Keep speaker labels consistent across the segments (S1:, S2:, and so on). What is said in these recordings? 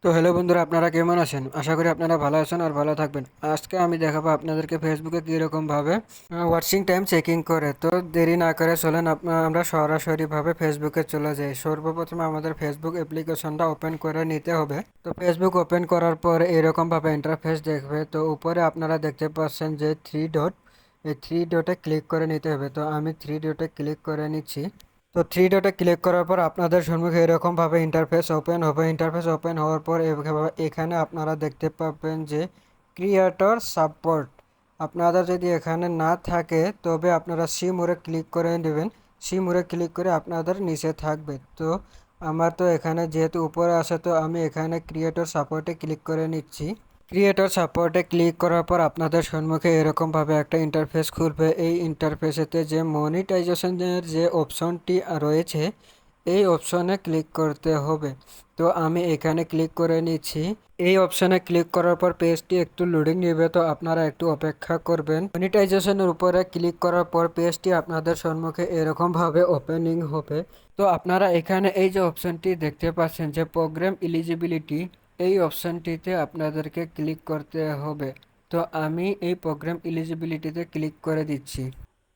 S1: তো হ্যালো বন্ধুরা, আপনারা কেমন আছেন? আশা করি আপনারা ভালো আছেন আর ভালো থাকবেন। আজকে আমি দেখাবো আপনাদেরকে ফেসবুকে কীরকম ভাবে ওয়াচিং টাইম চেকিং করে। তো দেরি না করে চলেন আমরা সরাসরিভাবে ফেসবুকে চলে যাই। সর্বপ্রথমে আমাদের ফেসবুক অ্যাপ্লিকেশনটা ওপেন করে নিতে হবে। তো ফেসবুক ওপেন করার পর এরকম ভাবে ইন্টারফেস দেখবে। তো উপরে আপনারা দেখতে পাচ্ছেন যে থ্রি ডট, এই থ্রি ডটে ক্লিক করে নিতে হবে। তো আমি থ্রি ডটে ক্লিক করে নিচ্ছি। তো থ্রি ডটে ক্লিক করার পর আপনাদের সম্মুখে এরকমভাবে ইন্টারফেস ওপেন হবে। ইন্টারফেস ওপেন হওয়ার পর এখানে আপনারা দেখতে পাবেন যে ক্রিয়েটর সাপোর্ট। আপনাদের যদি এখানে না থাকে তবে আপনারা সি মোড়ে ক্লিক করে দেবেন। সি মোড়ে ক্লিক করে আপনাদের নিচে থাকবে। তো আমার তো এখানে যেহেতু উপরে আছে, তো আমি এখানে ক্রিয়েটর সাপোর্টে ক্লিক করে নিচ্ছি। ক্রিয়েটর সাপোর্টে ক্লিক করার পর আপনাদের সম্মুখে এরকমভাবে একটা ইন্টারফেস খুলবে। এই ইন্টারফেসেতে যে মনিটাইজেশনের যে অপশনটি রয়েছে, এই অপশনে ক্লিক করতে হবে। তো আমি এখানে ক্লিক করে নিচ্ছি। এই অপশনে ক্লিক করার পর পেজটি একটু লোডিং নেবে, তো আপনারা একটু অপেক্ষা করবেন। মনিটাইজেশনের উপরে ক্লিক করার পর পেজটি আপনাদের সম্মুখে এরকমভাবে ওপেনিং হবে। তো আপনারা এখানে এই যে অপশনটি দেখতে পাচ্ছেন যে প্রোগ্রাম এলিজিবিলিটি, এই অপশনটিতে আপনাদেরকে ক্লিক করতে হবে। তো আমি এই প্রোগ্রাম এলিজিবিলিটিতে ক্লিক করে দিচ্ছি।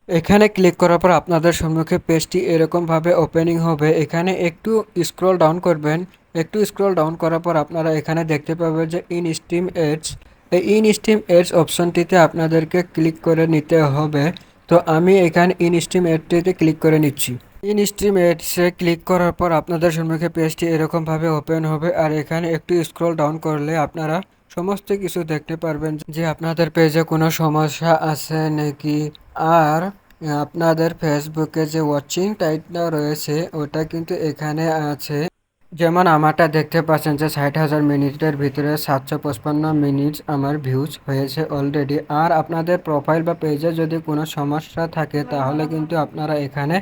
S1: এখানে ক্লিক করার পর আপনাদের সম্মুখে পেজটি এরকমভাবে ওপেনিং হবে। এখানে একটু স্ক্রল ডাউন করবেন। একটু স্ক্রল ডাউন করার পর আপনারা এখানে দেখতে পাবেন যে ইন স্ট্রিম এডস, এই ইন স্ট্রিম এডস অপশনটিতে আপনাদেরকে ক্লিক করে নিতে হবে। তো আমি এখানে ইন স্ট্রিম এডটিতে ক্লিক করে নিচ্ছি। ইন স্ট্রিম এডসে ক্লিক করার পর আপনাদের সম্মুখে পেজটি এরকমভাবে ওপেন হবে। আর এখানে একটু স্ক্রল ডাউন করলে আপনারা সমস্ত কিছু দেখতে পারবেন যে আপনাদের পেজে কোনো সমস্যা আছে নাকি। আর আপনাদের ফেসবুকে যে ওয়াচিং টাইমটা রয়েছে ওটা কিন্তু এখানে আছে। যেমন আমারটা দেখতে পাচ্ছেন যে 60,000 মিনিটের ভিতরে 755 মিনিট আমার ভিউজ হয়েছে অলরেডি। আর আপনাদের প্রোফাইল বা পেজে যদি কোনো সমস্যা থাকে তাহলে কিন্তু আপনারা এখানে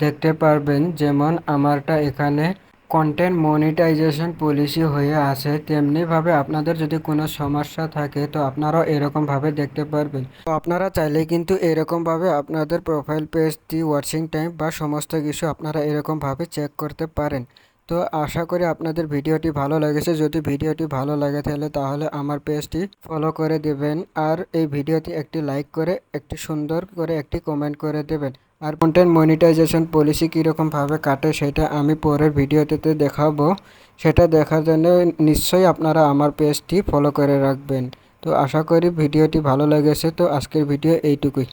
S1: দেখতে পারবেন। যেমন আমারটা এখানে কন্টেন্ট মনিটাইজেশন পলিসি হয়ে আছে, তেমনিভাবে আপনাদের যদি কোনো সমস্যা থাকে তো আপনারাও এরকমভাবে দেখতে পারবেন। তো আপনারা চাইলে কিন্তু এরকমভাবে আপনাদের প্রোফাইল পেজটি ওয়াচিং টাইম বা সমস্ত কিছু আপনারা এরকমভাবে চেক করতে পারেন। তো আশা করি আপনাদের ভিডিওটি ভালো লেগেছে। যদি ভিডিওটি ভালো লাগে তাহলে আমার পেজটি ফলো করে দেবেন। আর এই ভিডিওটি একটি লাইক করে একটি সুন্দর করে একটি কমেন্ট করে দেবেন। আর কন্টেন্ট মনিটাইজেশন পলিসি কীরকমভাবে কাটে সেটা আমি পরের ভিডিওটিতে দেখাবো। সেটা দেখার জন্য নিশ্চয়ই আপনারা আমার পেজটি ফলো করে রাখবেন। তো আশা করি ভিডিওটি ভালো লেগেছে। তো আজকের ভিডিও এইটুকুই।